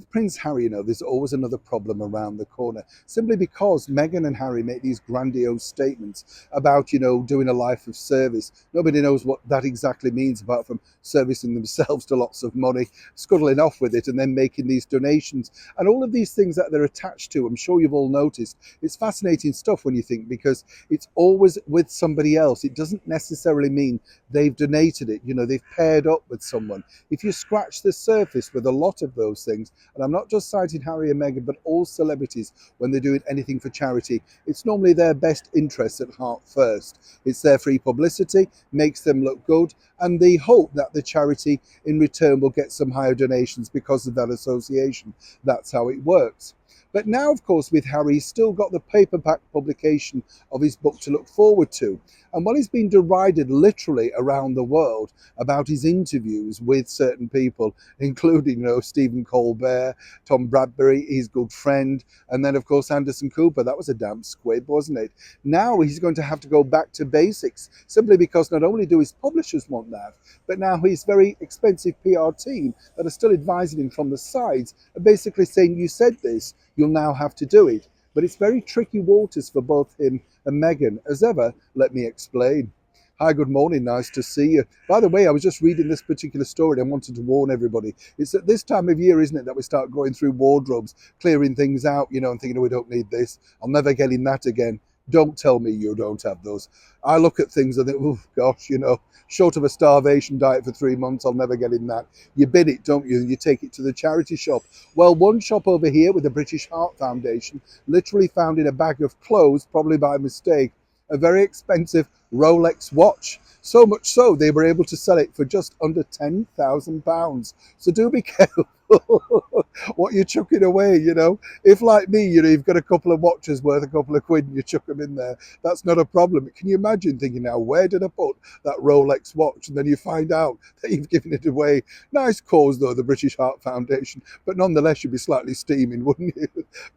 with Prince Harry, there's always another problem around the corner, simply because Meghan and Harry make these grandiose statements about, doing a life of service. Nobody knows what that exactly means apart from servicing themselves to lots of money, scuttling off with it, and then making these donations. And all of these things that they're attached to, I'm sure you've all noticed. It's fascinating stuff when you think, because it's always with somebody else. It doesn't necessarily mean they've donated it. They've paired up with someone. If you scratch the surface with a lot of those things, and I'm not just citing Harry and Meghan, but all celebrities, when they're doing anything for charity, it's normally their best interests at heart first. It's their free publicity, makes them look good, and they hope that the charity in return will get some higher donations because of that association. That's how it works. But now, of course, with Harry, he's still got the paperback publication of his book to look forward to. And while he's been derided literally around the world about his interviews with certain people, including, Stephen Colbert, Tom Bradbury, his good friend, and then, of course, Anderson Cooper. That was a damn squib, wasn't it? Now he's going to have to go back to basics, simply because not only do his publishers want that, but now his very expensive PR team that are still advising him from the sides are basically saying, you said this, you'll now have to do it. But it's very tricky waters for both him and Meghan. As ever, let me explain. Hi, good morning, nice to see you. By the way, I was just reading this particular story and wanted to warn everybody. It's at this time of year, isn't it, that we start going through wardrobes, clearing things out, and thinking, oh, we don't need this. I'll never get in that again. Don't tell me you don't have those. I look at things and think, oh, gosh, short of a starvation diet for 3 months, I'll never get in that. You bin it, don't you? You take it to the charity shop. Well, one shop over here with the British Heart Foundation literally found in a bag of clothes, probably by mistake, a very expensive Rolex watch. So much so, they were able to sell it for just under £10,000. So do be careful what you're chucking away, If, like me, you've got a couple of watches worth a couple of quid and you chuck them in there, that's not a problem. Can you imagine thinking, now, where did I put that Rolex watch? And then you find out that you've given it away. Nice cause, though, the British Heart Foundation, but nonetheless, you'd be slightly steaming, wouldn't you?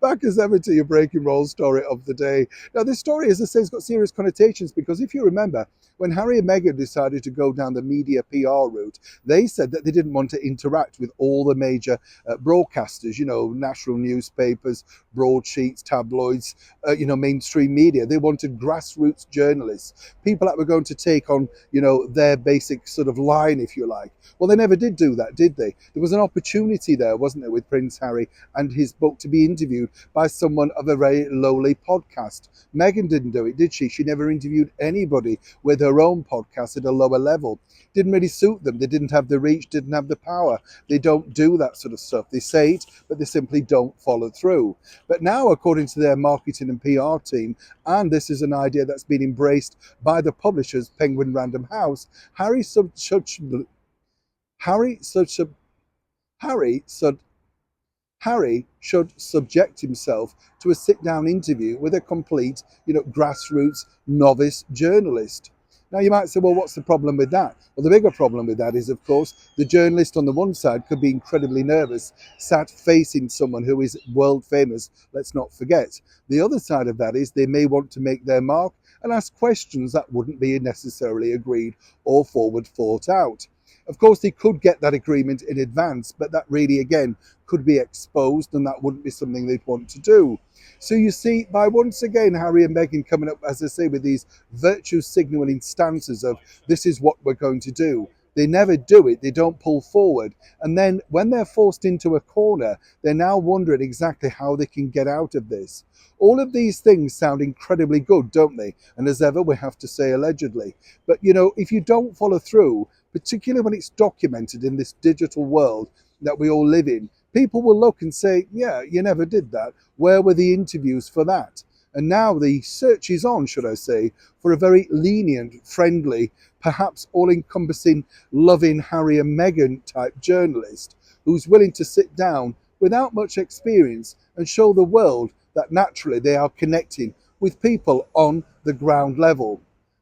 Back as ever to your breaking roll story of the day. Now, this story, as I say, has got serious connotations, because if you remember, when Harry and Meghan decided to go down the media PR route, they said that they didn't want to interact with all the major broadcasters, national newspapers, broadsheets, tabloids, mainstream media. They wanted grassroots journalists, people that were going to take on, their basic sort of line, if you like. Well, they never did do that, did they? There was an opportunity there, wasn't there, with Prince Harry and his book to be interviewed by someone of a very lowly podcast. Meghan didn't do it, did she? She never interviewed anybody with her own podcast at a lower level. Didn't really suit them. They didn't have the reach, didn't have the power. They don't do that sort of stuff. They say it, but they simply don't follow through. But now, according to their marketing and PR team, and this is an idea that's been embraced by the publishers, Penguin Random House, Harry should subject himself to a sit-down interview with a complete, grassroots novice journalist. Now, you might say, well, what's the problem with that? Well, the bigger problem with that is, of course, the journalist on the one side could be incredibly nervous, sat facing someone who is world famous, let's not forget. The other side of that is they may want to make their mark and ask questions that wouldn't be necessarily agreed or forward thought out. Of course, they could get that agreement in advance, but that really, again, could be exposed, and that wouldn't be something they'd want to do. So you see, by once again, Harry and Meghan coming up, as I say, with these virtue signalling stances of this is what we're going to do. They never do it. They don't pull forward. And then when they're forced into a corner, they're now wondering exactly how they can get out of this. All of these things sound incredibly good, don't they? And as ever, we have to say allegedly. But, if you don't follow through, particularly when it's documented in this digital world that we all live in, people will look and say, yeah, you never did that. Where were the interviews for that? And now the search is on, should I say, for a very lenient, friendly, perhaps all-encompassing, loving Harry and Meghan type journalist who's willing to sit down without much experience and show the world that naturally they are connecting with people on the ground level.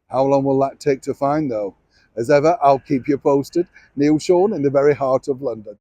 How long will that take to find, though? As ever, I'll keep you posted. Neil Sean in the very heart of London.